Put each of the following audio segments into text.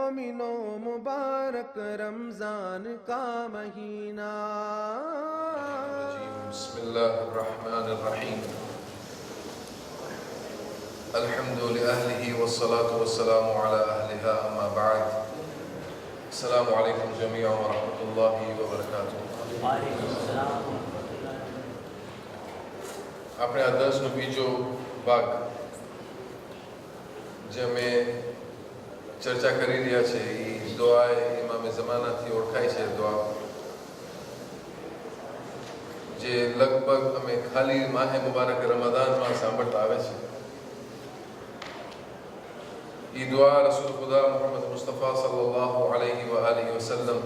मोमिनो मुबारक रमजान का महीना। बिस्मिल्लाहिर्रहमानिर्रहीम। अल्हम्दुलिल्लाहि वस्सलातु वस्सलामु अला अहलिहा अम्मा बाद। अस्सलामु अलैकुम जमीअन व रहमतुल्लाहि व बरकातुहू। આપણે આ 10નો બીજો ભાગ જે અમે ચર્ચા કરી રહ્યા છે એ દુઆ ઇમામે ઝમાનાથી ઓળખાય છે દુઆ, જે લગભગ અમે ખાલી માહે મુબારક રમઝાનમાં સાંભળતા આવે છે. ये दुआ रसूल खुदा मोहम्मद मुस्तफ़ा सल्लल्लाहु अलैहि व आलिहि वसल्लम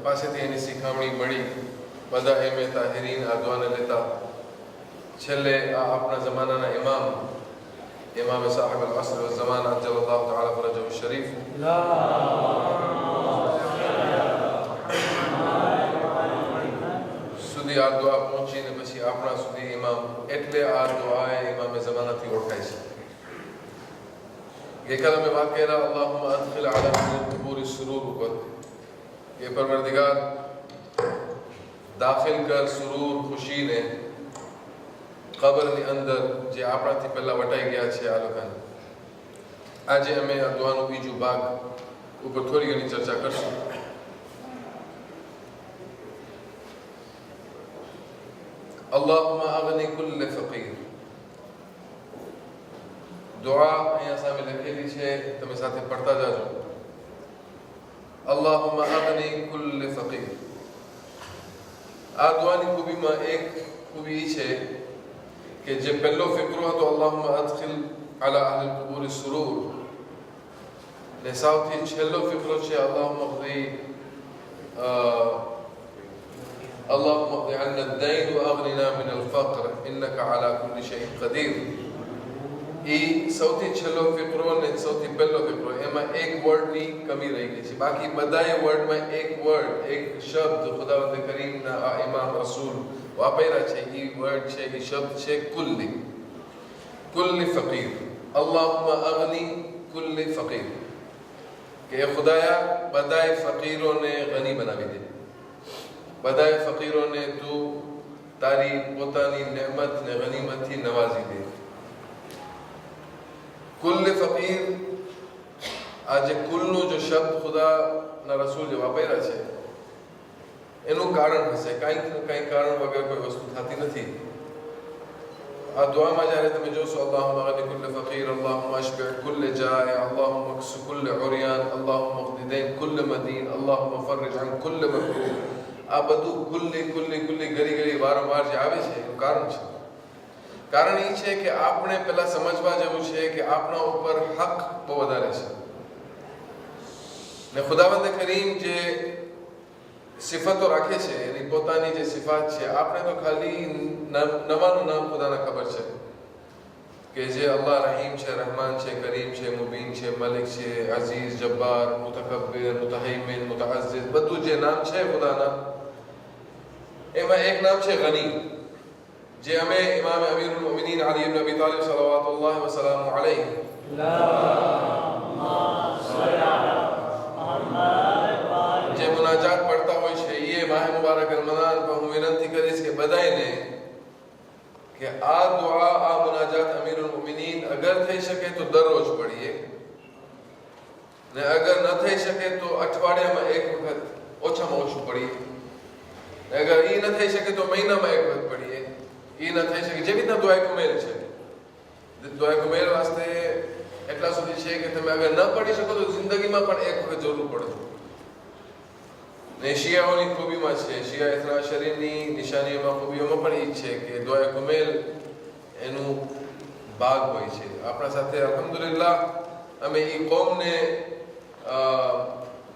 પાસેથી એની શીખામણી મળી. બધા એમે તાહિરીન આ દુઆને લેતા છેલ્લે આ આપણા જમાનાના ઇમામ સાહેબ અલ અસ્ર વલ ઝમાના અજ્જલલ્લાહુ તઆલા ફરજહુ શરીફ સુધી આ દુઆ પહોંચીને પછી આપણા સુધી ઇમામ, એટલે આ દુઆ ઇમામે ઝમાનાથી ઓળખાય છે. ગઈકાલે અમે વાત કર્યા અલ્લાહુમ્મા અદખિલ અલા અહલિલ કુબૂર સુરૂર ઉપર. ये परवरदिगार दाखिल कर सुरूर खुशी ने कब्રની અંદર જે આપણાથી પહેલા વટાઈ ગયા છે આ લોકોને. આજે અમે આ દુઆનો બીજો ભાગ ઉપર થોડી ઘણી ચર્ચા કરશું. અલ્લાહુમ્મા અગની કુલ્લ ફકીર. દુઆ અહીંયા સામે લખેલી છે, તમે સાથે પડતા જાજો. अल्लाहुम्मा अगनी कुल्ल फकीर. આ દુઆની ખૂબીમાં એક ખૂબી છે કે જે પહેલો ફિકરો હતો અલ્લાહુમ્મા અદખિલ અલા અહલિલ કુબૂર સુરૂર, ને સૌથી છેલ્લો ફિકરો છે અલ્લાહુમ્મા qdi anna ad-dayn wa aghnina min al-faqr innaka ala kulli shay'in qadir. એ સૌથી છેલ્લો ફિકરો ને સૌથી પહેલો ફિકરો, એમાં એક વર્ડની કમી રહી ગઈ છે. બાકી બધાય વર્ડમાં એક વર્ડ, એક શબ્દ ખુદાવંદ કરીમના આ ઇમામ રસૂલ વાપર્યા છે. એ વર્ડ છે, એ શબ્દ છે કુલ્લી ફકીર. અલ્લાહુમ્મા અગની કુલ્લી ફકીર, કે ખુદાયા બધાય ફકીરોને ગની બનાવી દે, બધાય ફકીરોને તું તારી પોતાની નેમત ને ગનીમતથી નવાજી દે. कुल्ल फकीर, आज कुलનો जो शब्द खुदाના રસૂલ જે વાપર્યા છે એનું કારણ હશે. કંઈક ને કંઈક કારણ વગર કોઈ વસ્તુ થતી નથી. આ દુઆમાં જ્યારે તમે જોશો અલ્લાહુમ્મા અગની કુલ્લ ફકીર, અલ્લાહુમ્મા અશબિ કુલ્લ જાય, અલ્લાહુમ્મા અક્સ કુલ્લ ઉરિયાન, અલ્લાહુમ્મા અક્દી દૈન કુલ્લ મદીન, અલ્લાહુમ્મા ફરજ અન કુલ્લ મકરૂહ, આ બધું કુલ્લી ઘડી વારંવાર જે આવે છે એનું કારણ છે. કારણ એ છે કે આપણે પહેલા સમજવા જેવું છે કે આપણા ઉપર હક બહુ વધારે છે, ને ખુદાવંદ કરીમ જે સિફતો રાખે છે એની પોતાની જે સિફાત છે, આપણે તો ખાલી નવાનું નામ ખુદાને ખબર છે કે જે અલ્લાહ રહીમ છે, રહમાન છે, કરીમ છે, મુબીન છે, મલિક છે, અઝીઝ, જબ્બાર, મુતકબ્બિર, મુતહૈમિન, મુતઅઝ્ઝિઝ, બધું જે નામ છે ખુદાના, એમાં એક નામ છે ગની, જે અમે ઇમામ અમીરુલ મોમિનીન અલી ઇબ્ન અબી તાલિબ સલ્લલ્લાહુ વસલ્લમ અલૈહ જે મુનાજાત પડતા હોય છે, એ માહ મુબારક રમઝાન પર હું વિનંતી કરીશ કે બધાને કે આ દુઆ, આ મુનાજાત અમીરુલ મોમિનીન અગર થઈ શકે તો દરરોજ પઢીએ, ને અગર ન થઈ શકે તો અઠવાડિયામાં એક વખત ઓછામાં ઓછું પઢીએ, અગર એ ન થઈ શકે તો મહિનામાં એક વખત પઢીએ. એ ન થઈ શકે જેવી રીતના દુઆએ કુમેલ છે. દુઆએ કુમેલ વાસ્તે એટલા સુધી છે કે તમે અગર ન પઢી શકો તો જિંદગીમાં પણ એક વખત જરૂર પડે. ને શિયાઓની ખૂબીમાં છે, શિયા ઇથના શરીરની નિશાનીઓમાં ખૂબીઓમાં પણ એ છે કે દુઆએ કુમેલ એનું ભાગ હોય છે. આપણા સાથે અલ્હમ્દુલિલ્લાહ અમે એ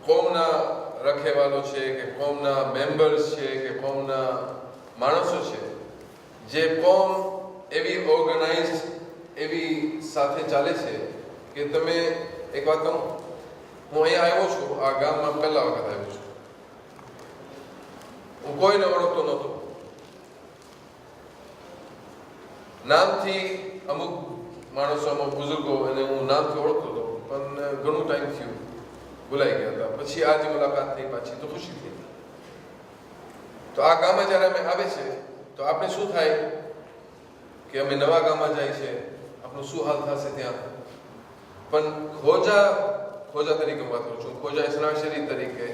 કોમના રખેવાલો છે કે કોમના મેમ્બર્સ છે કે કોમના માણસો છે, જે કોમ એવી ઓર્ગેનાઇઝ, એવી સાથે ચાલે છે કે તમે એક વાત કહું, હું અહીંયા આવ્યો છું, આ ગામમાં પહેલા વખત આવ્યો છું, હું કોઈને ઓળખતો નહોતો. નામથી અમુક માણસો, અમુક બુઝુર્ગો, અને હું નામથી ઓળખતો હતો, પણ ઘણું ટાઈમ થયું, ભૂલાઈ ગયા હતા. પછી આજે મુલાકાત થઈ, પાછી તો ખુશી થઈ. તો આ ગામમાં જ્યારે અમે આવે છે તો આપણે શું થાય કે અમે નવા ગામમાં જાય છે, આપણું શું હાલ થશે ત્યાં. પણ ખોજા તરીકે વાત કરું છું, ખોજા ઇસ્લામ શરીફ તરીકે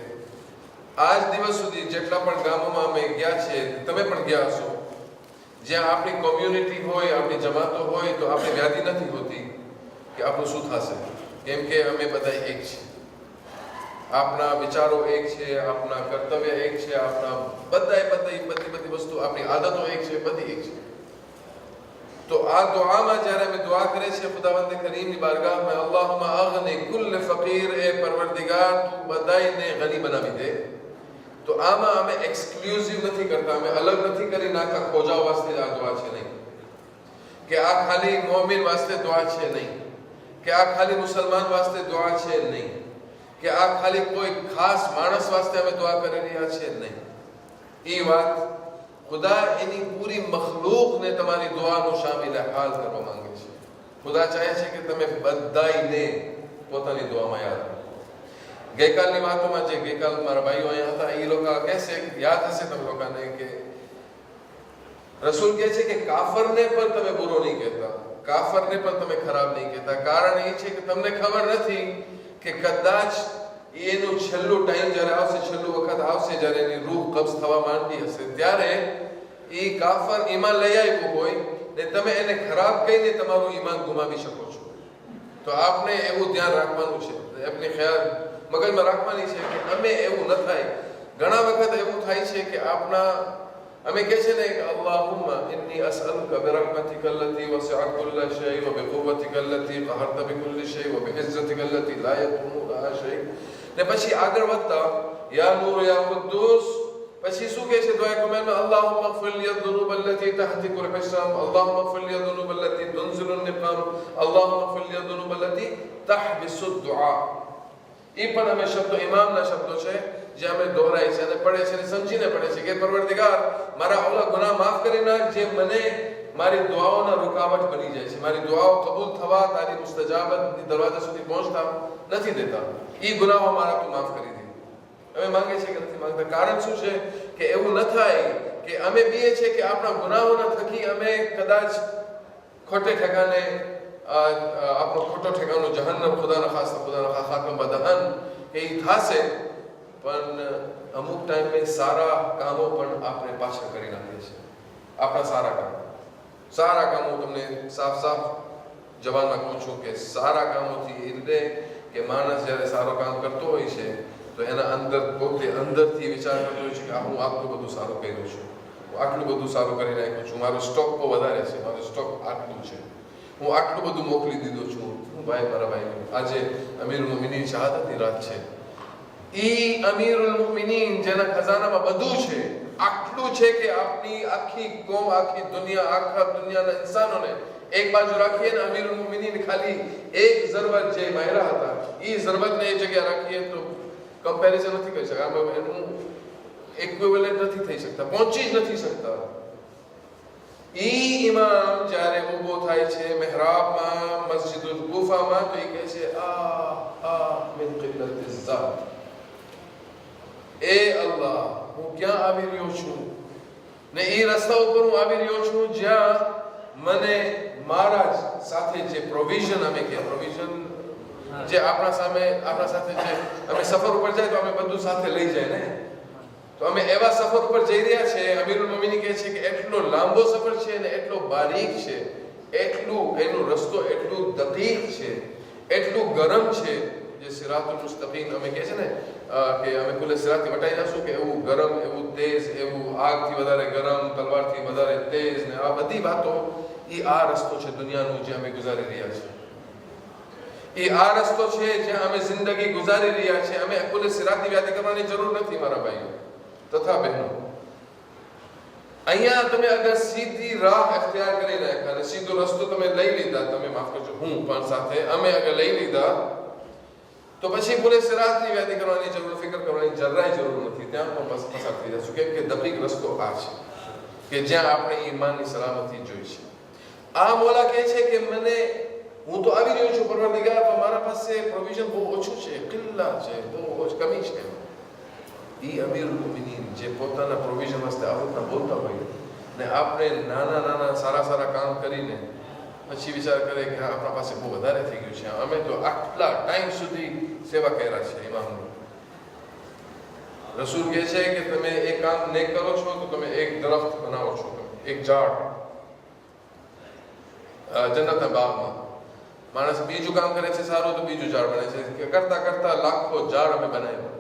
આજ દિવસ સુધી જેટલા પણ ગામોમાં અમે ગયા છે, તમે પણ ગયા હશો, જ્યાં આપણી કોમ્યુનિટી હોય, આપણી જમાતો હોય, તો આપણી વ્યાધિ નથી હોતી કે આપણું શું થશે, કેમ કે અમે બધા એક છે. આપણા વિચારો એક છે, આપણા કર્તવ્ય એક છે, આપણા બધી વસ્તુ, આપણી આદતો એક છે, બધી એક છે. તો આ દુઆમાં જ્યારે અમે દુઆ કરે છે ખુદાવંદ કરીમની બારગાહમાં, અલ્લાહુમ્મા અગની કુલ ફકીર, એ પરવરદિગાર તું બધાયને ગની બનાવી દે. તો આમાં અમે એક્સક્લુઝિવ નથી કરતા, અમે અલગ નથી કરી નાખતા ખોજાઓ વાસ્તે આ દુઆ છે નહીં, કે આ ખાલી મોમિન વાસ્તે દુઆ છે નહીં, કે આ ખાલી મુસલમાન વાસ્તે દુઆ છે નહીં, કે આ ખાલી કોઈ ખાસ માણસ વાસ્તે અમે દુઆ કરી રહ્યા છે નહીં. એ વાત ખુદા એની પૂરી મખલૂકને તમારી દુઆનો શામિલ હાલ કરવા માંગે છે. ખુદા ચાહે છે કે તમે બધાયને પોતાની દુઆમાં યાદ રાખો. ગઈકાલની વાતોમાં જે ગઈકાલ મારા ભાઈઓ અહીંયા હતા, એ લોકો કહેશે, યાદ હશે તમે લોકોને, કે રસૂલ કહે છે કે કાફરને પણ તમે બુરો નહીં કહેતા, કાફરને પણ તમે ખરાબ નહીં કહેતા. કારણ એ છે કે તમને ખબર નથી કે કદાચ એનું છેલ્લું ટાઈમ જ્યારે આવશે, છેલ્લું વખત આવશે, જ્યારે એની રૂહ કબ્ઝ થવા માંડી હશે, ત્યારે એ કાફર ઈમાન લઈ આવ્યું હોય ને તમે એને ખરાબ કહીને તમારું ઈમાન ગુમાવી શકો છો. તો આપણે એવું ધ્યાન રાખવાનું છે, આપણી ખ્યાલ મગજમાં રાખવાની છે કે અમે એવું ન થાય. ઘણા વખત એવું થાય છે કે અમે કહે છે ને કે અલ્લાહુમ્મા ઇન્ની અસઅલુકા બિરહમતિકા અલ્લતી વસિዐત કુલ્લા શૈ વ બિકુવ્વતિકા અલ્લતી qahharta બિકુલ્લી શૈ વ બિઇઝ્ઝતિકા અલ્લતી લા યકુમુ લહા શૈ. ને પછી આગળ વધતા યા નૂર યા કુદ્દૂસ, પછી શું કહે છે દુઆ કમાલમાં, અલ્લાહુમ્મા ઇગફિર લી અઝ-ઝુનૂબ અલ્લતી તહતિકુ અલ-હિસાબ, અલ્લાહુમ્મા ઇગફિર લી અઝ-ઝુનૂબ અલ્લતી તુનઝિલુ અન-નિકામ, અલ્લાહુમ્મા ઇગફિર લી અઝ-ઝુનૂબ અલ્લતી તહબિસુ અદ-દુઆ. એ પણ અમે શબ્દો, ઇમામના શબ્દો છે, જે અમે દોહરાય છે અને પડે છે, અને સમજીને પડે છે કે પરવરદિગાર મારા ઓલા ગુનાહ માફ કરી નાખ, જે મને મારી દુઆઓના રૂકાવટ બની જાય છે, મારી દુઆઓ કબૂલ થવા, તારી મુસ્તજાબતની દરવાજા સુધી પહોંચતા નથી દેતા. એ ગુનાહો મારા તું માફ કરી દે. અમે માંગે છે કે નથી માંગતા. કારણ શું છે કે એવું ન થાય કે અમે બીએ છે કે આપણા ગુનાહોના થકી અમે કદાચ ખોટે ઠેકાને આપણો ખોટો ઠેકાનો જહન્નમ, ખુદાના ખાતમ બદહન એ થશે. પણ અમુક ટાઈમે સારા કામો પણ આપણે પાછા કરી નાખીએ છીએ. આપણા સારા કામો તમને સાફ જવાનમાં કહું છું કે સારા કામોથી એ રીતે કે માણસ જ્યારે સારો કામ કરતો હોય છે તો એના અંદર પોતે અંદરથી વિચાર કરતો હોય છે કે હું આટલું બધું સારું કર્યું છું, હું આટલું બધું સારું કરી નાખ્યું છું, મારો સ્ટોક બહુ વધારે છે, મારો સ્ટોક આટલું છે, હું આટલું બધું મોકલી દીધું છું. મારા ભાઈ આજે અમીરુલ મુમિનીન શહાદતની રાત છે. ઈ અમીરુલ મુમિનીન જેના ખજાનામાં બધું છે, આટલું છે કે આપની આખી કોમ, આખી દુનિયા, આખા દુનિયાના ઇન્સાનોને એક બાજુ રાખીએ ને અમીરુલ મુમિનીન ખાલી એક ઝરબત જે માયરા હતા, ઈ ઝરબતને એ જગ્યા રાખીએ તો કમ્પેરિઝન નથી કરી શકાય, એનું ઇક્વિવેલન્ટ નથી થઈ શકતા, પહોંચી જ નથી શકતા. ઈ ઇમામ જ્યારે ઊભો થાય છે મહેરાબમાં, મસ્જિદુલ કુફામાં, તો એ કહે છે આ મિન કિલ્લતિz ઝાત, એ અલ્લાહ હું ક્યાં આવી રહ્યો છું ને એ રસ્તા ઉપર હું આવી રહ્યો છું જ્યાં મને મારા સાથે જે પ્રોવિઝન, અમે કે પ્રોવિઝન જે આપણા સાથે જે અમે સફર ઉપર જાય તો અમે બધું સાથે લઈ જાય ને, તો અમે એવા સફર ઉપર જઈ રહ્યા છે. અમીરુલ મુમિનીન કહે છે કે એટલો લાંબો સફર છે ને એટલો બારીક છે, એટલું એનો રસ્તો એટલું દકીક છે, એટલું ગરમ છે, જે સિરાતુલ મુસ્તકીમ અમે કહે છે ને કે અમે કુલે સિરાતથી વટાઈ જશું, કે એવું ગરમ, એવું તેજ, એવું આગથી વધારે ગરમ, તલવારથી વધારે તેજ, ને આ બધી વાતો એ આ રસ્તો છે દુનિયાનું જે અમે ગુજારી રહ્યા છીએ. એ આ રસ્તો છે જ્યાં અમે જિંદગી ગુજારી રહ્યા છીએ. અમે કુલે સિરાતની વ્યાધિ કરવાની જરૂર નથી મારા ભાઈઓ તથા બહેનો. અહીંયા તમે અગર સીધી રાહ અખ્તિયાર કરી નાખ્યા અને સીધો રસ્તો તમે લઈ લીધા, તમે માફ કરજો હું પણ સાથે અમે અગર લઈ લીધા, તો પછી પૂરે સિરાતની વ્યાધિ કરવાની જરૂર, ફિકર કરવાની જરાય જરૂર નથી. ત્યાં પણ પસાર થઈ જશું, કેમ કે દકીક રસ્તો આ છે કે જ્યાં આપણે ઈમાનની સલામતી જોઈ છે. આ મોલા કહે છે કે મને હું તો આવી રહ્યો છું પરવરદિગાર, પણ મારા પાસે પ્રોવિઝન બહુ ઓછું છે, કિલ્લા છે, બહુ કમી છે. ઈ અમીરુલ મુમિનીન જે પોતાના પ્રોવિઝન વાસ્તે આવડતા બોલતા હોય ને આપણે નાના નાના સારા સારા કામ કરીને પછી વિચાર કરે કે આપણા પાસે બહુ વધારે થઈ ગયું છે, અમે તો આટલા ટાઈમ સુધી સેવા કર્યા છે ઇમામની. રસૂલ કહે છે કે તમે એક કામ નેક કરો છો તો તમે એક દરખ્ત બનાવો છો, એક ઝાડ જન્નતના બાગમાં. માણસ બીજું કામ કરે છે સારું તો બીજું ઝાડ બને છે, કે કરતા કરતા લાખો ઝાડ અમે બનાવ્યા.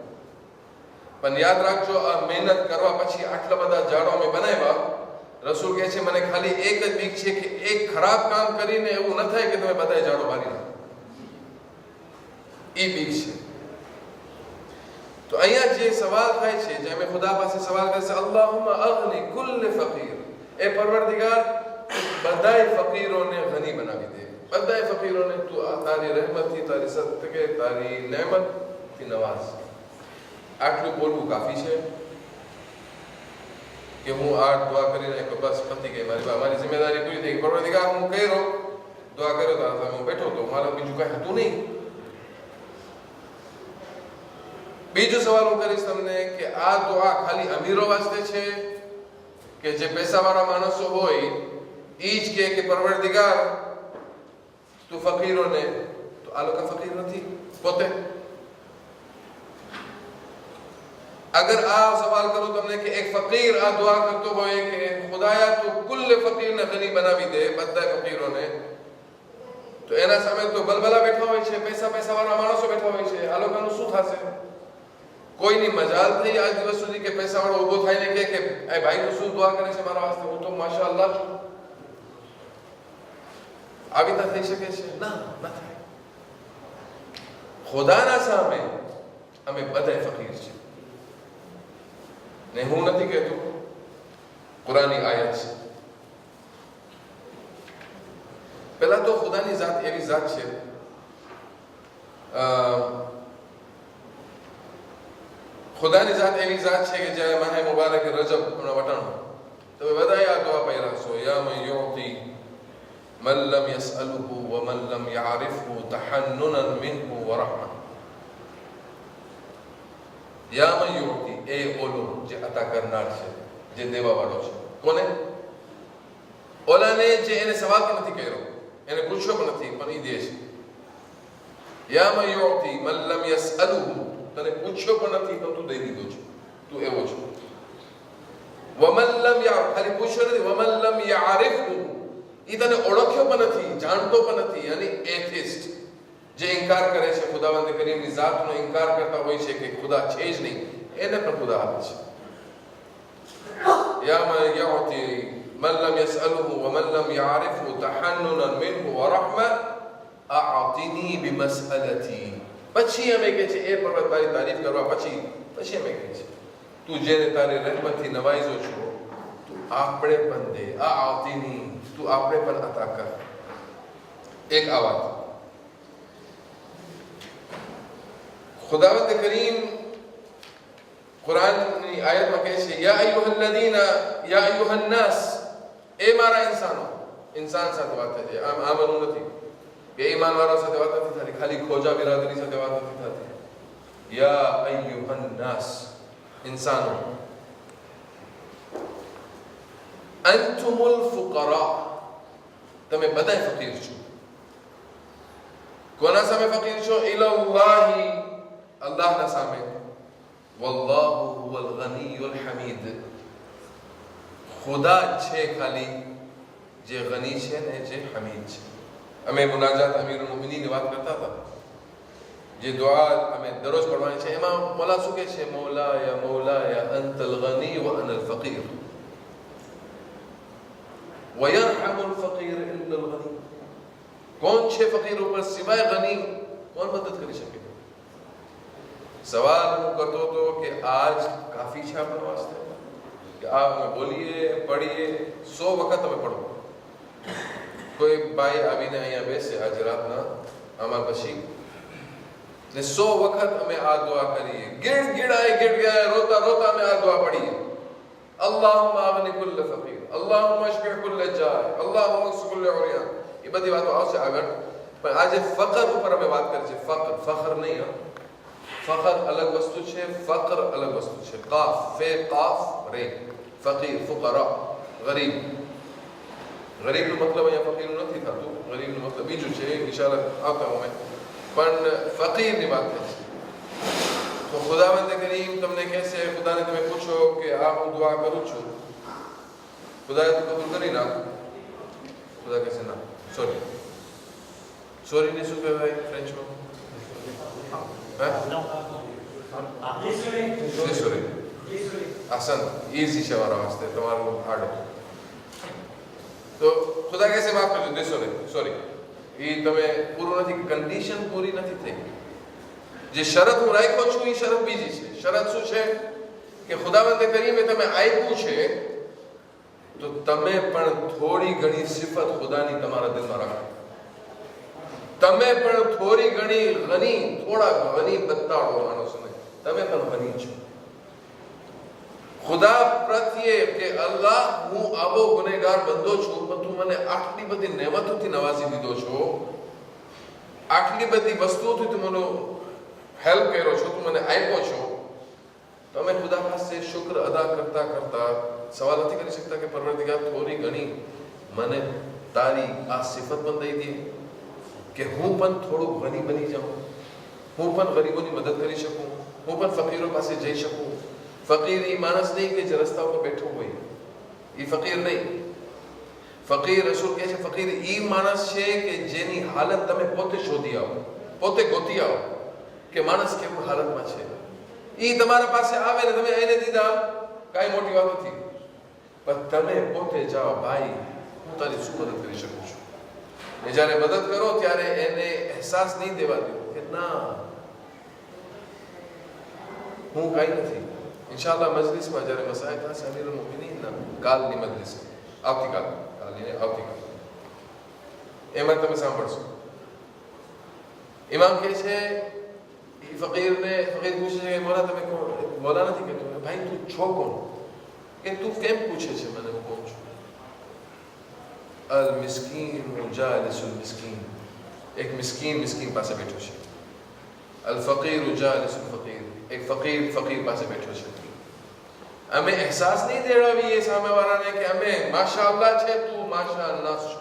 પણ યાદ રાખજો, આ મહેનત કરવા પછી આટલા બધા ઝાડો અમે બનાવ્યા. રસૂલ કહે છે મને ખાલી એક જ બીક છે કે એક ખરાબ કામ કરીને એવું ન થાય કે તમે બધા ઝાડો મારી નાખો. એ બીક છે. તો અહીંયા જે સવાલ થાય છે, જે અમે ખુદા પાસે સવાલ કરે છે, અલ્લાહુમ્મા અગ્ની કુલ્લ ફકીર, એ પરવરદિગાર બધાય ફકીરોને ગની બનાવી દે, બધાય ફકીરોને તું તારી રહેમતથી, તારી સદકે, તારી નેમતથી નવાઝ. આટલું બોલવું કાફી છે કે હું આ દુઆ કરીને બસ પતી ગઈ, મારી જિમ્મેદારી પૂરી થઈ ગઈ. પરવરદિગાર હું કર્યો, દુઆ કર્યો તો હું બેઠો તો, મારા બીજું કઈ હતું નહીં. બીજો સવાલ હું કરીશ તમને કે આ દુઆ ખાલી અમીરો વાસ્તે છે કે જે પૈસાવાળા માણસો હોય એ જ કે પરવરદિગાર તું ફકીરોને, તો આ લોકો ફકીર નથી પોતે? अगर आ सवाल करूं तुमने कि एक फकीर आ दुआ करतो होए कि खुदाया तू कुल फकीर ने गनी बनावी दे, બધા ફકીરોને, તો એના સામે તો બલબલા બેઠા હોય છે, પૈસા વાળા માણસો બેઠા હોય છે. આ લોકોનું શું થશે? કોઈની મજાલ થઈ આજ દિવસ સુધી કે પૈસા વાળો ઊભો થઈને કે એ ભાઈ તો શું દુઆ કરે છે મારા વાસ્તે, હું તો માશાઅલ્લાહ છું. આવી તો થઈ શકે છે? ના, ન થાય. ખુદાના સામે અમે બધા ફકીર છે. ને હું નથી કહેતો, કુરાની આયત છે. પહેલા તો ખુદાની જાત એવી જાત છે, ખુદાની જાત એવી જાત છે કે જ્યારે માહે મુબારક રજબ હમણાં વટાણો, તમે બધાએ આ દુઆ પઢ્યા છો, યા મન યુતી મન લમ યસઅલુહુ વ મન લમ યઆરિફહુ તહન્નુનન મિન્હુ વ રહમા. યા મન યુતી, એ ઓલો જે અતા કરનાર છે, જે દેવા વાળો છે. કોને? ઓલાને જે એને સવાલ પણ નથી કર્યો, એને પૂછ્યો પણ નથી, પણ એ દે છે. યા મન યુતી મન લમ યસઅલુહુ, તને પૂછ્યો પણ નથી તો તું દઈ દીધો છે, તું એવો છે. વમન લમ ખાલી પૂછ્યો નથી, વમન લમ યઆરિફહુ, એ તને ઓળખ્યો પણ નથી, જાણતો પણ નથી. યાની એથિસ્ટ, જે ઇનકાર કરે છે ખુદાવંદ કરીમની જાતનો ઇનકાર કરતા હોય છે કે ખુદા છે જ નહીં, એને પણ ખુદા આપે છે. યા મન યુતી મન લમ યસઅલુહુ વમન લમ યઆરિફહુ તહન્નુનન મિન્હુ વ રહમા અઅતિની બિમસઅલતી. પછી અમે કહે છે એ પર્વત તારી તારીફ કરવા પછી અમે કહે છે તું જેને તારી રહેમતથી નવાઈજો છો, તું આપણે પણ દે, આ આવતીની, તું આપણે પણ અતા કર. એક આ વાત. ખુદાવંદ કરીમ કુરાનની આયતમાં કહે છે, યા અય્યુહન નાસ, એ મારા ઇન્સાનો. ઇન્સાન સાથે વાત થાય છે, આમ બનવું નથી કે ઈમાન વાળા સાથે વાત નથી થતી, ખાલી ખોજા બિરાદરી સાથે વાત નથી થતી. યા અય્યુહન નાસ, ઇન્સાનો. અંતુમુલ ફુકરા, તમે બધા ફકીર છો. કોના સામે ફકીર છો? ઇલલ્લાહી, અલ્લાહના સામે. વલ્લાહુ હુવલ ગનીયુલ હમીદ, ખુદા છે ખાલી જે ગની છે ને જે હમીદ છે. અમે મુનાજાત અમીરુલ મુમિનીનની વાત કરતા હતા, જે દુઆ અમે દરરોજ પઢવાની છે, એમાં મોલા શું કહે છે? મૌલાયા અંતલ ગની વ અનલ ફકીર વ યરહમુલ ફકીર ઇલ્લલ ગની. કોણ છે ફકીર ઉપર સિવાય ગની? કોણ મદદ કરી શકે? સવાલ હું કરતો હતો કે આજ કાફી છે આપણા વાસ્તે કે આ અમે બોલીએ પઢીએ 100 વખત અમે પઢો. કોઈ ભાઈ આવીને અહીંયા બેસે આજે રાતના આમાં પછી ને 100 વખત અમે આ દુઆ કરીએ, ગીડગીડાએ રોતા રોતા અમે આ દુઆ પઢીએ. અલ્લાહુમ્મા અગ્ની કુલ્લ ફકીર, અલ્લાહુમ્મા અશફિ કુલ્લ જાય, અલ્લાહુમ્મા અક્સ العريان એ બધી વાતો આવશે આગળ પણ આજે ફકર ઉપર અમે વાત કરી છે ફખર નહીં ફખર અલગ વસ્તુ છે ફકર અલગ વસ્તુ છે કાફ ફે કાફ રે ફકીર ફુકરા ગરીબ ગરીબનો મતલબ અહીંયા ફકીરનું નથી થતું ગરીબનો મતલબ બીજું છે ઇશારા આવતા અમે પણ ફકીરની વાત કરી તો ખુદાવંદ કરીમ તમને કહેશે ખુદાને તમે પૂછો કે આ હું દુઆ કરું છું ખુદાએ તો કબૂલ કરી નાખ ખુદા કહેશે ના સોરીને શું કહેવાય ફ્રેન્ચમાં સોરી આસન ઈઝી છે મારા વાસ્તે તમારું હાર્ડ તો ખુદા કહેશે માફ કરજો દેશો ને સોરી એ તમે પૂરું નથી કન્ડિશન પૂરી નથી થઈ જે શરત હું રાખ્યો છું એ શરત બીજી છે શરત શું છે કે ખુદાવંદ કરીમે તમે આપ્યું છે તો તમે પણ થોડી ઘણી સિફત ખુદાની તમારા દિલમાં રાખો તમે પણ થોડી ઘણી થોડા ગની બતાડો માણસોને તમે પણ ગની છો ખુદા પ્રત્યે કે અલ્લાહ હું આવો ગુનેગાર બંદો છું પણ તું મને આટલી બધી નેમતોથી નવાજી દીધો છો આટલી બધી વસ્તુઓથી તું મને હેલ્પ કર્યો છો તું મને આપ્યો છો તમે ખુદા પાસે શુક્ર અદા કરતા કરતા સવાલ નથી કરી શકતા કે પરવરદિગાર થોડી ઘણી મને તારી આ સિફત પણ દઈ દે કે હું પણ થોડું ગની બની જાઉં હું પણ ગરીબોની મદદ કરી શકું હું પણ ફકીરો પાસે જઈ શકું ફકીર એ માણસ નહીં કે જે રસ્તા ઉપર બેઠો હોય એ ફકીર નહીં ફકીર રસૂલ કહે છે ફકીર એ માણસ છે કે જેની હાલત તમે પોતે શોધી આવો પોતે ગોતી આવો કે માણસ કેવું હાલતમાં છે એ તમારા પાસે આવે ને તમે એને દીધા કાંઈ મોટી વાત નથી પણ તમે પોતે જાઓ ભાઈ હું તારી શું મદદ કરી શકું છું ને જ્યારે મદદ કરો ત્યારે એને અહેસાસ નહીં દેવા દો કે ના હું કાંઈ નથી ઇન્શાઅલ્લાહ મજલિસમાં જ્યારે મસાયક થશે અમીરુલ મુમિનીનના કાલની મજલિસ આવતીકાલ એમાં તમે સાંભળશો ઇમામ કહે છે ફકીર પૂછે છે મોલા તમે કોણ મોલા નથી કહેતો ભાઈ તું છો કોણ કે તું કેમ પૂછે છે મને હું કોણ છું અલ મિસ્કીન જાલિસુલ મિસ્કીન એક મિસ્કીન પાસે બેઠો છે અલ ફકીર જાલિસુલ ફકીર એક ફકીર પાસે બેઠો છે અમે અહેસાસ નહીં દેવડાવીએ સામેવાળાને કે અમે માશાઅલ્લાહ છે તું માશાઅલ્લાહ છો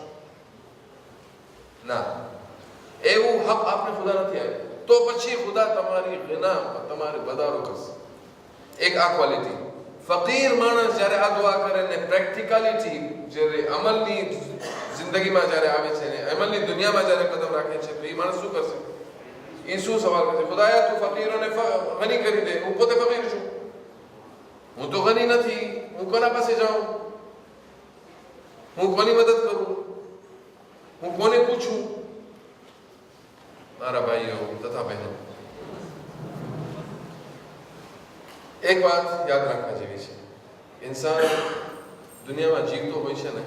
ના એવું હક આપણે ખુદા નથી આપ્યું તો પછી ખુદા તમારી ગના તમારે વધારો કરશે એક આ ક્વોલિટી ફકીર માણસ જ્યારે આ દુઆ કરે ને પ્રેક્ટિકલિટી જ્યારે અમલની જિંદગીમાં જ્યારે આવે છે ને અમલની દુનિયામાં જ્યારે કદમ રાખે છે તો એ માણસ શું કરશે એ શું સવાલ કરશે ખુદાયા તું ફકીરોને ગની કરી દે હું પોતે ફકીર છું હું તો ગની નથી હું કોના પાસે જાઉં હું કોની મદદ કરું હું કોને પૂછું મારા ભાઈઓ તથા બહેનો એક વાત યાદ રાખવા જેવી છે ઇન્સાન દુનિયામાં જીવતો હોય છે ને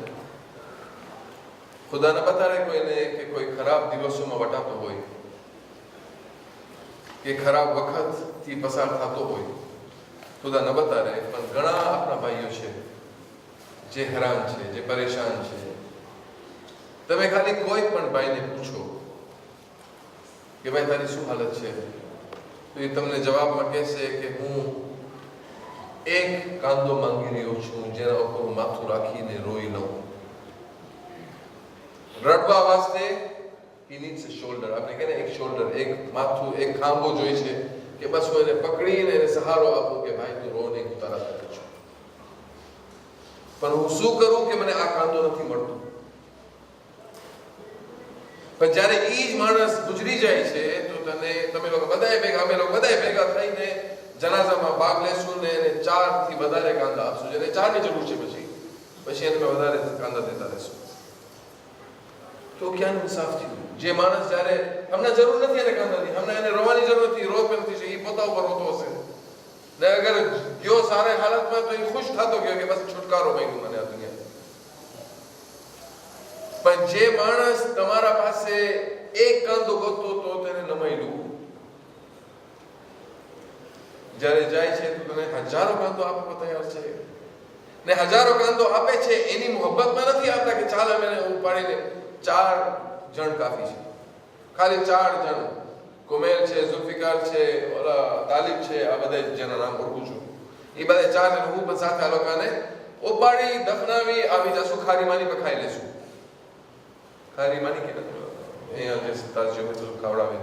ખુદા ન બતાડે કોઈને કે કોઈ ખરાબ દિવસોમાં વટાતો હોય કે ખરાબ વખતથી પસાર થતો હોય ખુદા ન બતાડે પણ ઘણા આપણા ભાઈઓ છે જે હેરાન છે જે પરેશાન છે તમે ખાલી કોઈ પણ ભાઈને પૂછો કે ભાઈ તારી શું હાલત છે તો એ તમને જવાબમાં કહેશે કે હું એક કાંદો માંગી રહ્યો છું જેના ઉપર હું માથું રાખીને રોઈ લઉં રડવા વાસ્તે he needs a shoulder આપણે કહે ને એક શોલ્ડર એક માથું એક ખાંભો જોઈએ છે કે બસ હું એને પકડીને એને સહારો આપું કે ભાઈ તું રો નહીં હું તારા સાથે છું પણ હું શું કરું કે મને આ કાંદો નથી મળતો પણ જ્યારે એ જ માણસ ગુજરી જાય છે તો તમે લોકો બધાએ ભેગા અમે લોકો બધાએ ભેગા થઈને જનાઝામાં ભાગ લેશું ને એને 4 થી વધારે કાંદા આપશું જેને 4 ની જરૂર છે પછી એને વધારે કાંદા દેતા રહેશું તો ક્યાં ઇન્સાફ થયું જે માણસ જ્યારે અમને જરૂર નથી એને કાંદાની અમને એને રોવાની જરૂર નથી રોગ નથી છે એ પોતા ઉપર હોતો હશે ને અગર ગયો સારે હાલતમાં તો એ ખુશ થતો ગયો કે બસ છુટકારો મળ્યો મને આ દુનિયા પણ જે માણસ તમારા પાસે એક કાંદો ગોતતો તો તેને ન મળ્યું જ્યારે જાય છે તો તને હજારો કાંદો આપવા તૈયાર છે ને હજારો કાંદો આપે છે, એની મોહબ્બતમાં નથી આપતા કે ચાલ અમે ઉપાડીને 4 જણ કાફી છે, ખાલી 4 જણ, કુમેલ છે, ઝુલ્ફિકાર છે, ઓલા તાલિબ છે, આ બધા જેના નામ ઓળખું છું, એ બધા 4 જણ હું પણ સાથે આ લોકોને ઉપાડી દફનાવી આવી જશું, ખારી માની પર ખાઈ લેશું. ખારી માની કે અહીંયા જે તાજો હોય તો ખવડાવે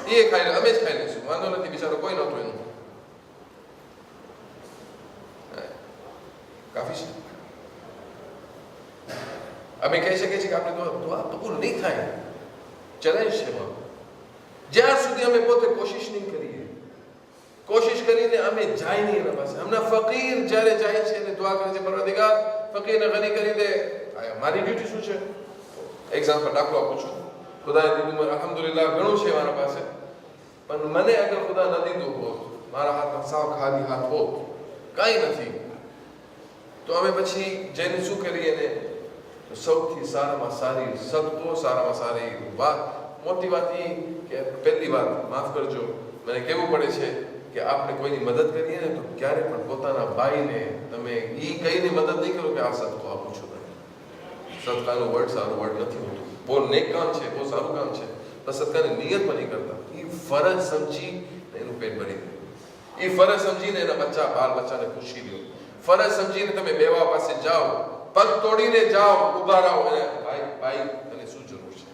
એ ખાઈ લે, અમે જ ખાઈ લેશું, વાંધો નથી, બિચારો કોઈ નહોતું એનું. કાફી છે. અમે કહી શકીએ છીએ કે આપણે દુઆ કબૂલ નહીં થાય, ચેલેન્જ છે. જ્યાં સુધી અમે પોતે કોશિશ નહીં કરીએ, કોશિશ કરીને અમે જાય નહીં એના પાસે. હમણાં ફકીર જ્યારે જાય છે અને દુઆ કરે છે, પરવરદિગાર ફકીરને ગની કરી દે, મારી ડ્યુટી શું છે? એક્ઝામ્પલ દાખલો આપું છું. ખુદાએ દીધું, અલ્હમ્દુલિલ્લાહ ઘણું છે મારા પાસે, પણ મને અગર ખુદા ન દીધું હોત, મારા હાથમાં સાવ ખાલી હાથ હોત, કાંઈ નથી, તો અમે પછી જઈને શું કરીએ ને? તો સૌથી સારામાં સારી સદકો, સારામાં સારી વાત, મોટી વાત એ કે પહેલી વાત, માફ કરજો, મને કહેવું પડે છે કે આપણે કોઈની મદદ કરીએ ને તો ક્યારે પણ પોતાના ભાઈને તમે એ કહીને મદદ નહીં કરો કે આ સદકો આપું છું. સદકાનું વર્ડ સારું વર્ડ નથી હોતું, બહુ નેક કામ છે, બહુ સારું કામ છે, પણ સદકાની નિયત પણ નહીં કરતા. એ ફરજ સમજી એનું પેટ ભરી દે, એ ફરજ સમજીને એના બાલ બચ્ચાને ખુશી દો, ફરજ સમજીને તમે બેવા પાસે જાઓ, પગ તોડીને જાઓ, ઉભા રહો અને ભાઈ તને શું જરૂર છે,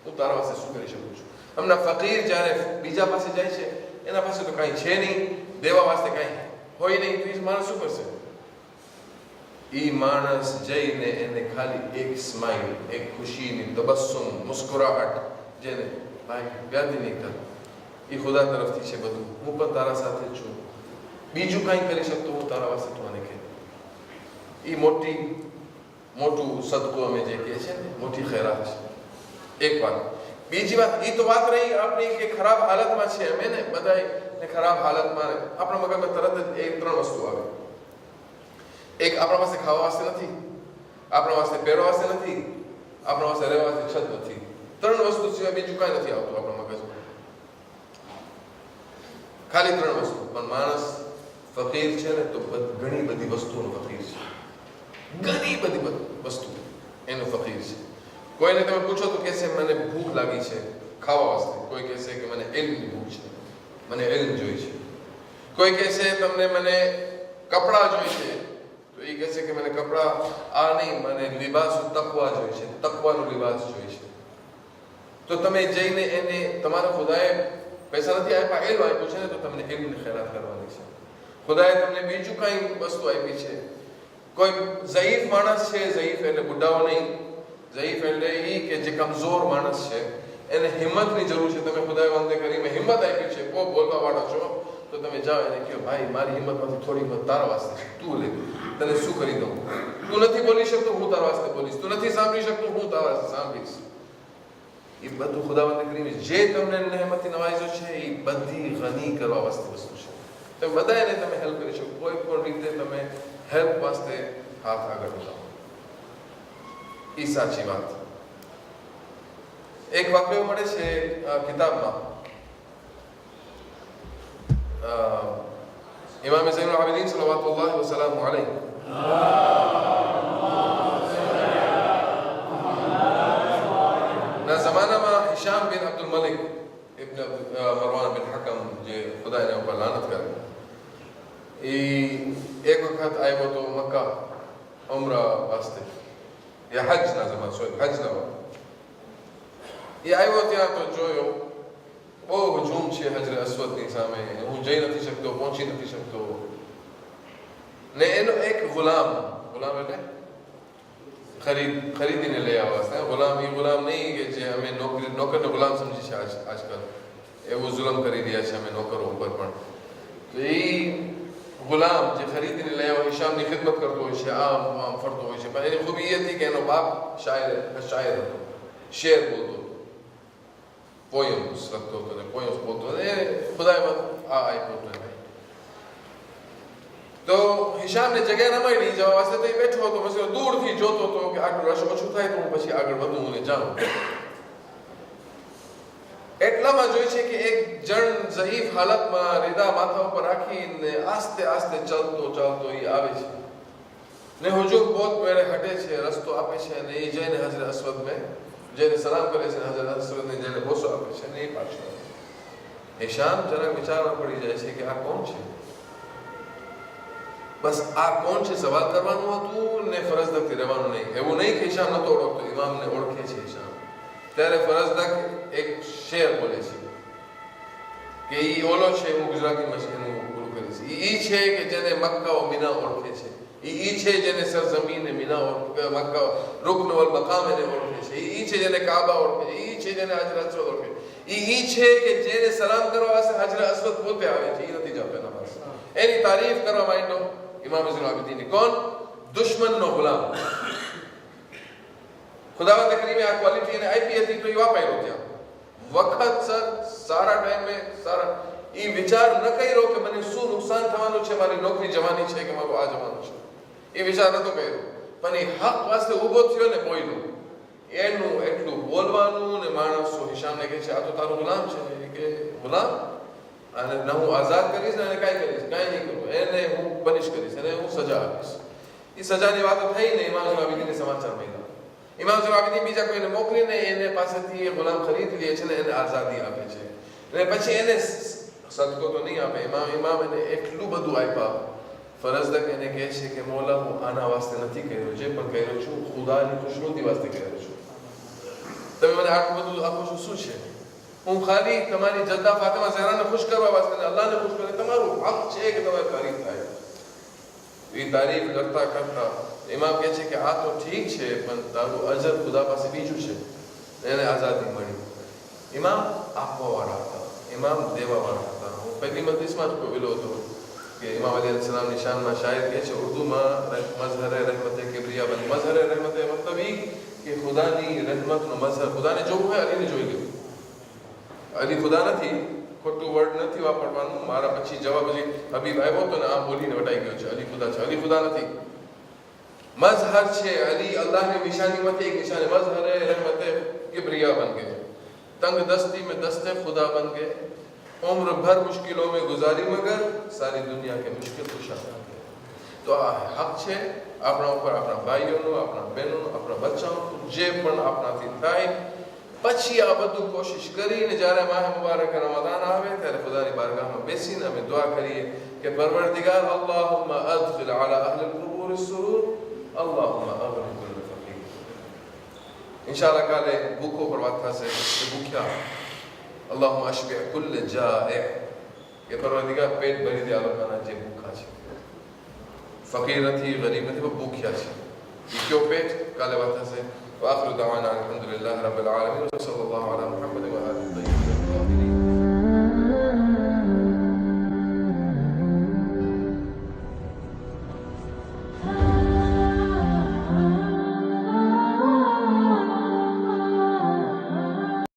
હું તારા પાસે શું કરી શકું છું. હમણાં ફકીર જ્યારે બીજા પાસે જાય છે, એના પાસે તો કાંઈ છે નહીં, દેવા વાસ્તે કાંઈ હોય નહીં, તો એ માણસ શું કરશે? એ માણસ જઈને એને ખાલી એક સ્માઇલ, એક ખુશીની તબસ્સુમ, મુસ્કુરાહટ, જેને ભાઈ વ્યાધિ નહીં કર, એ ખુદા તરફથી છે બધું, હું પણ તારા સાથે છું, બીજું કાંઈ કરી શકતો હું તારા પાસે, તું મને કહે. એ મોટું સદકો અમે જે કહે છે ને, મોટી ખૈરાત છે. એક વાત. બીજી વાત, એ તો વાત રહી આપણી કે ખરાબ હાલતમાં છે અમે ને બધા, ખરાબ હાલતમાં આપણા મગજમાં તરત જ એ 3 વસ્તુ આવે. એક, આપણા પાસે ખાવા વાસ્તે નથી, આપણા વાસ્તે પહેરવા વાસ્તે નથી, આપણા વાસ્તે રહેવા વાસ્તે છત નથી. 3 વસ્તુ સિવાય બીજું કાંઈ નથી આવતું આપણા મગજમાં, ખાલી 3 વસ્તુ. પણ માણસ ફકીર છે ને તો ઘણી બધી વસ્તુનો ફકીર છે, ઘણી બધી વસ્તુ એનો ફકીર છે. કોઈને તમે પૂછો તો કહેશે મને ભૂખ લાગી છે ખાવા વાસ્તે, કોઈ કહેશે કે મને ઇલ્મની ભૂખ છે, મને ઇલ્મ જોઈએ છે, કોઈ કહેશે તમને મને કપડાં જોઈએ છે, તો એ કહેશે કે મને કપડાં આ નહીં, મને લિબાસ તકવા જોઈએ છે, તકવાનો લિબાસ જોઈએ છે. તો તમે જઈને એને, તમારા ખુદાએ પૈસા નથી આપ્યા, ઇલ્મ આપ્યું છે ને, તો તમને ઇલ્મની ખૈરાત કરવાની છે. ખુદાએ તમને બીજું કાંઈ વસ્તુ આપી છે. કોઈ ઝઈફ માણસ છે, ઝઈફ એટલે બુઢાઓ નહીં, ઝઈફ એટલે એ કે જે કમજોર માણસ છે, એને હિંમતની જરૂર છે. તમે ખુદાએ વાંધે કરી મેં હિંમત આપી છે, બહુ બોલવા વાળા છો, તો તમે જાઓ એને કહો ભાઈ મારી હિંમતમાંથી થોડી હિંમત તારા વાસ્તે છે, તું લે, તને શું કરી દઉં, તું નથી બોલી શકતો હું તારા વાસ્તે બોલીશ, તું નથી સાંભળી શકતો હું તારા વાસ્તે સાંભળીશ. એ બધું ખુદાવંદે કરીને જે તમને નહેમતથી નવાજો છે એ બધી ગની કરવા વાસ્તે વસ્તુ છે. તમે બધાને તમે હેલ્પ કરી શકો, કોઈ પણ રીતે તમે હેલ્પ વાસ્તે હાથ આગળ વધાવો, એ સાચી વાત. એક વાક્ય મળે છે કિતાબમાં, ઇમામ ઝૈનુલ આબિદીન સલ્લલ્લાહુ વસલ્લમ અલૈહ ના જમાનામાં હિશામ બિન અબ્દુલ મલિક ઇબ્ન મરવાન બિન હકમ, જે ખુદા એના ઉપર લાનત કરે, એ એક વખત આવ્યો તો મક્કા ઉમરા વાસ્તે, યા હજના જમાન, સોરી હજના વાત. એ આવ્યો ત્યાં તો જોયો બહુ હજૂમ છે હજરે અસ્વદની સામે, હું જઈ નથી શકતો, પહોંચી નથી શકતો. ને એનો એક ગુલામ એટલે ખરીદીને લઈ આવવા. ગુલામ એ ગુલામ નહીં કે જે અમે નોકરને ગુલામ સમજી છે આજકાલ, એવું જુલમ કરી રહ્યા છે અમે નોકરો ઉપર પણ. તો એ ગુલામ જે ખરીદીને લઈ આવ્યો હિશામની ખિદમત કરતો હોય છે, આમ ફરતો હોય છે, પણ એની ખૂબી એ હતી કે એનો બાપ શાયર હતો, શેર બોલતો હતો, પોયમ્સ લખતો હતો, ને પોયમ્સ બોલતો હતો, એ ખુદામાં આ આપ્યો હતો. તો હિશામને જગ્યા ન મળી જવા વાસ્તે તો એ બેઠો હતો, પછી દૂરથી જોતો હતો કે આટલું રશ ઓછું થાય તો હું પછી આગળ વધું અને જાઉં. એટલામાં જોઈ છે કે એક જણ ઝઈફ હાલતમાં રીદા માથા ઉપર રાખીને આસ્તે આસ્તે ચાલતો એ આવે છે. ને હુજુમ પોત મેળે હટે છે, રસ્તો આપે છે અને એ જઈને હજરત અસ્વદ મેં જેને સલામ કરે છે, હજરત અસ્વદ ને જેને બોસો આપે છે ને એ પાછો હિશામ જરાક વિચારવા પડી જાય છે કે આ કોણ છે. બસ આ કોણ છે સવાલ કરવાનું હતું ને ફરજદકથી રહેવાનું નહીં. એવું નહીં કે હિશામ નતો ઓળખતો, ઇમામને ઓળખે છે હિશામ. ત્યારે ફરજદક એક શેર બોલે છે કે ઈ ઓલો છે, હું ગુજરાતીમાં છે એનું પૂરું કરીશ. ઈ છે કે જેને મક્કા ઓ મિના ઓળખે છે, ઈ છે જેને સરજમીન મિના મક્કા રુકન વલ મકામ એને ઓળખે છે, ઈ છે જેને કાબા ઓળખે છે, ઈ છે જેને હજરત અસ્વદ ઓળખે છે, ઈ છે કે જેને સલામ કરવા વાસ્તે હજરત અસ્વદ પોતે આવે છે. ઈ નથી જતો એના પાસે. એની તારીફ કરવા માંડ્યો ઇમામ ઝૈનુલ આબિદીન. કોણ? દુશ્મનનો ગુલામ. ખુદાવંદ કરીમે આ ક્વોલિટી એને આપી હતી તો એ વાપર્યો ત્યાં વખત સર સારા ટાઈમે સારા. એ વિચાર ન કર્યો કે મને શું નુકસાન થવાનું છે, મારી નોકરી જવાની છે કે મારું આ જવાનું છે. એ વિચાર નતો કર્યો, પણ એ હક વાસ્તે ઊભો થયો ને બોલ્યો. એનું એટલું બોલવાનું ને માણસો હિશામને કહે છે આ તો તારો ગુલામ છે. કે ગુલામ? અને ન હું આઝાદ કરીશ ને એને કાંઈ કરીશ, કાંઈ નહીં કરું, એને હું પનિશ કરીશ, એને હું સજા આપીશ. એ સજાની વાતો થઈ ને ઇમામ ઝૈનુલ આબિદીનને સમાચાર મળ્યા. ઇમામ ઝૈનુલ આબિદીન બીજા કોઈને મોકલીને એને પાસેથી એ ગુલામ ખરીદી લે છે ને એને આઝાદી આપે છે. અને પછી એને સદકો તો નહીં આપે. ઇમામ એને એટલું બધું આપ્યા. ફરજદક એને કહે છે કે મોલા હું આના વાસ્તે નથી કર્યો, જે પણ કર્યો છું ખુદાની ખુશનુદી વાસ્તે કર્યો છું. તમે મને આટલું બધું આપો છો શું છે? હું ખાલી તમારી જદ્દા ફાતિમા ઝહરાને ખુશ કરવા વાસ્તે ને અલ્લાહને ખુશ કરે. તમારું હક છે કે તમારી તારીફ થાય. એ તારીફ કરતા કરતા ઇમામ કહે છે કે આ તો ઠીક છે, પણ તારું અજર ખુદા પાસે બીજું છે. એને આઝાદી મળી. ઇમામ આપવાવાળા હતા, ઇમામ દેવાવાળા હતા. હું પહેલી મજલિસમાં જ બોલ્યો હતો કે ઇમામ અલી અલૈહિસ્સલામ નિશાનમાં શાયર કહે છે ઉર્દુમાં મઝહરે રહેમતે કિબ્રિયા બન. મઝહરે રહેમતે મતલબ ઈ કે ખુદાની રહેમતનો મઝહર. ખુદાને જોવું હોય અલીને જોઈ ગયું. અલી ખુદા નથી, ખોટું વર્ડ નથી વાપરવાનું. મારા પછી જવાબ હજી હબીબ આવ્યો હતો ને આમ બોલીને વટાઈ ગયો છે અલી ખુદા છે. અલી ખુદા નથી, મઝહર છે. અલી અલ્લાહની નિશાનીમાંથી એક નિશાની. મઝહરે રહેમતે किब्रिया बन गए, तंग दस्ती में दस्ते खुदा बन गए, उम्र भर मुश्किलों में गुजारी मगर सारी दुनिया के मुश्किल कुशा बन गए. तो આ હક છે આપણા ઉપર, આપણા ભાઈઓનો, આપણા બહેનોનો, આપણા બચ્ચાઓનો, જે પણ આપણાથી થાય. પછી આ બધું કોશિશ કરીને જ્યારે માહ મુબારક રમઝાન આવે ત્યારે ખુદાની બારગાહમાં બેસીને અમે દુઆ કરીએ કે પરવરદિગાર અલ્લાહુમ્મા અદખિલ અલા અહલિલ કુબૂર સુરૂર, અલ્લાહુમ્મા અગની કુલ ફકીર. ઇન્શાઅલ્લાહ કાલે ભૂખો પર વાત થશે કે ભૂખ્યા, અલ્લાહુમ્મા અશબિ કુલ જાએ, કે પરવરદિગાર પેટ ભરી દે આ લોકોના જે ભૂખા છે, ફકીર નથી, ગરીબ નથી, પણ ભૂખ્યા છે. એ કયો પેટ? કાલે વાત થશે. وآخر دعوانا الحمد لله رب العالمين وصلى الله على محمد وآله الطيبين.